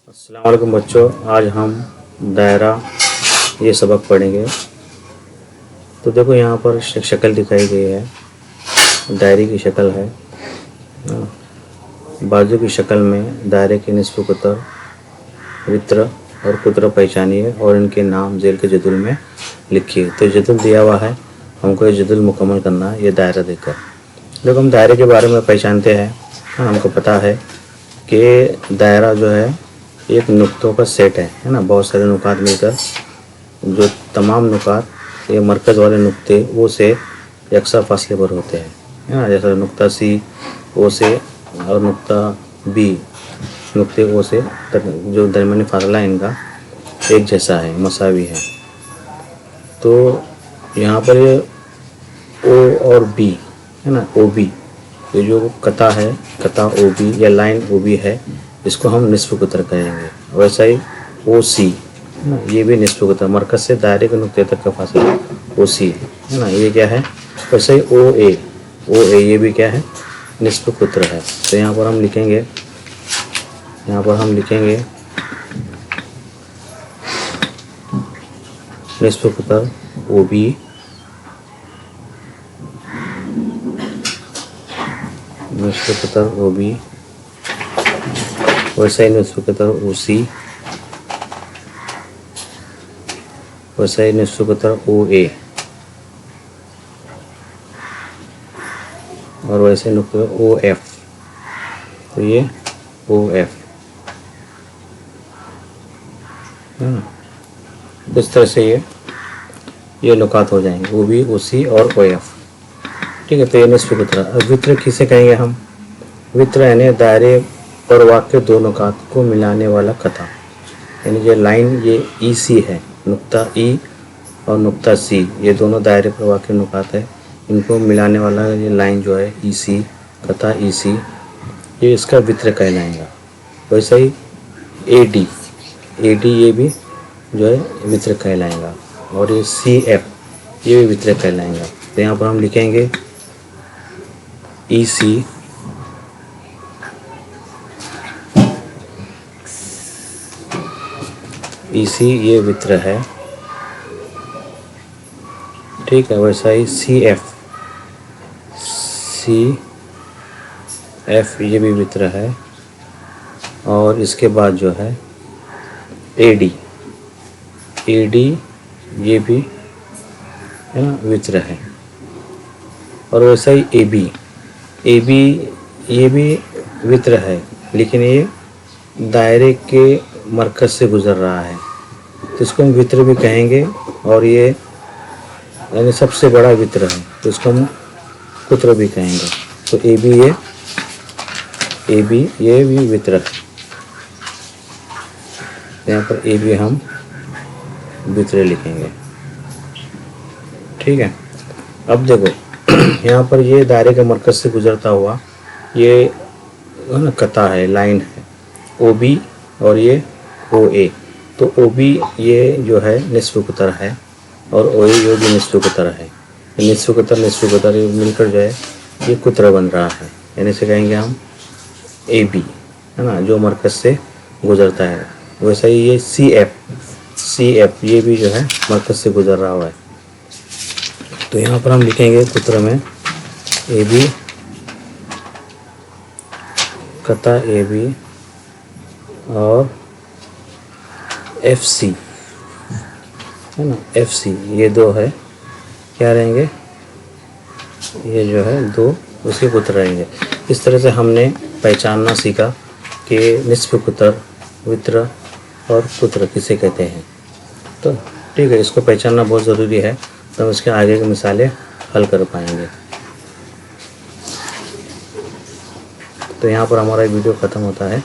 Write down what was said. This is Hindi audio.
अस्सलाम वालेकुम बच्चों, आज हम दायरा ये सबक पढ़ेंगे। तो देखो यहाँ पर शक्ल दिखाई गई है, दायरे की शक्ल है। बाजू की शक्ल में दायरे के निस्फ कुतर, वित्र और कुतर पहचानिए और इनके नाम जेल के जदुल में लिखिए। तो जदुल दिया हुआ है, हमको ये जदुल मुकम्मल करना है ये दायरा देकर। देखो हम दायरे के बारे में पहचानते हैं, हमको पता है कि दायरा जो है एक नुक्तों का सेट है ना। बहुत सारे नुकात मिलकर जो तमाम नुकात ये मरकज़ वाले नुक्ते वो से यकसा फासले पर होते हैं, है ना। जैसे नुक्ता सी ओ से और नुक्ता बी नुक्ते ओ से जो दरमियानी फासला है इनका एक जैसा है, मसावी है। तो यहाँ पर ये ओ और बी है ना, ओ बी ये जो कता है, कता ओ बी या लाइन ओ बी है, इसको हम निस्फ कुतर कहेंगे। वैसा ही ओ सी है ना, ये भी निस्फ कुतर, मरकज़ से दायरे के नुक्ते तक का फासला ओ सी है ना, ये क्या है। वैसे ही ओ ए ये भी क्या है, निस्फ कुतर है। तो यहाँ पर हम लिखेंगे, निस्फ कुतर ओ बी, निस्फ कुतर ओ बी, वैसा ही निस्फ कुतर ओ सी, वैसा ही निस्फ कुतर ओ ए, और वैसे नुक्ते ओ एफ। तो ये ओ एफ है ना, इस तरह से ये नुकात हो जाएंगे, ओ बी ओ सी और ओ एफ। ठीक है, तो ये निस्फ कुतर। अब वित्र किसे कहेंगे हम? वित्र यानी दायरे और वाक्य दो नुकात को मिलाने वाला कता, यानी जो लाइन ये ई सी है, नुक्ता ई और नुक्ता सी ये दोनों दायरे पर वाक्य नुकात है, इनको मिलाने वाला ये लाइन जो है ई सी, कता ई सी, ये इसका वित्र कहलाएगा। वैसे ही ए डी ये भी जो है वित्र कहलाएगा, और ये सी एफ ये भी वित्र कहलाएगा। तो यहाँ पर हम लिखेंगे ई सी ये वित्र है, ठीक है। वैसा ही सी एफ ये भी वित्र है, और इसके बाद जो है ए डी ये भी है ना वित्र है। और वैसा ही ए बी ये भी वित्र है, लेकिन ये दायरे के मरकज़ से गुज़र रहा है, तो इसको हम वित्र भी कहेंगे। और ये यानी सबसे बड़ा वित्र है, तो इसको हम कुत्र भी कहेंगे। तो ए बी ये भी वित्र है, यहाँ पर ए बी हम वित्र लिखेंगे, ठीक है। अब देखो यहाँ पर ये दायरे के मरकज़ से गुज़रता हुआ ये ना कता है, लाइन है ओ बी, और ये ओ ए। तो ओ बी ये जो है निस्फ कुतर है, और ओ ए ये भी निस्फ कुतर है। निस्फ कुतर ये मिलकर जो है ये कुतर बन रहा है, यानी इसे कहेंगे हम ए बी, है ना, जो मरकज़ से गुज़रता है। वैसा ही ये सी एफ ये भी जो है मरकज़ से गुज़र रहा हुआ है। तो यहाँ पर हम लिखेंगे कुतर में ए बी, कता ए बी, और एफ सी है ना, एफ सी ये दो है, क्या रहेंगे, ये जो है दो उसके कुतर रहेंगे। इस तरह से हमने पहचानना सीखा कि निस्फ कुतर, वित्र और कुतर किसे कहते हैं। तो ठीक है, इसको पहचानना बहुत ज़रूरी है, तो हम इसके आगे की मिसालें हल कर पाएंगे। तो यहाँ पर हमारा वीडियो ख़त्म होता है।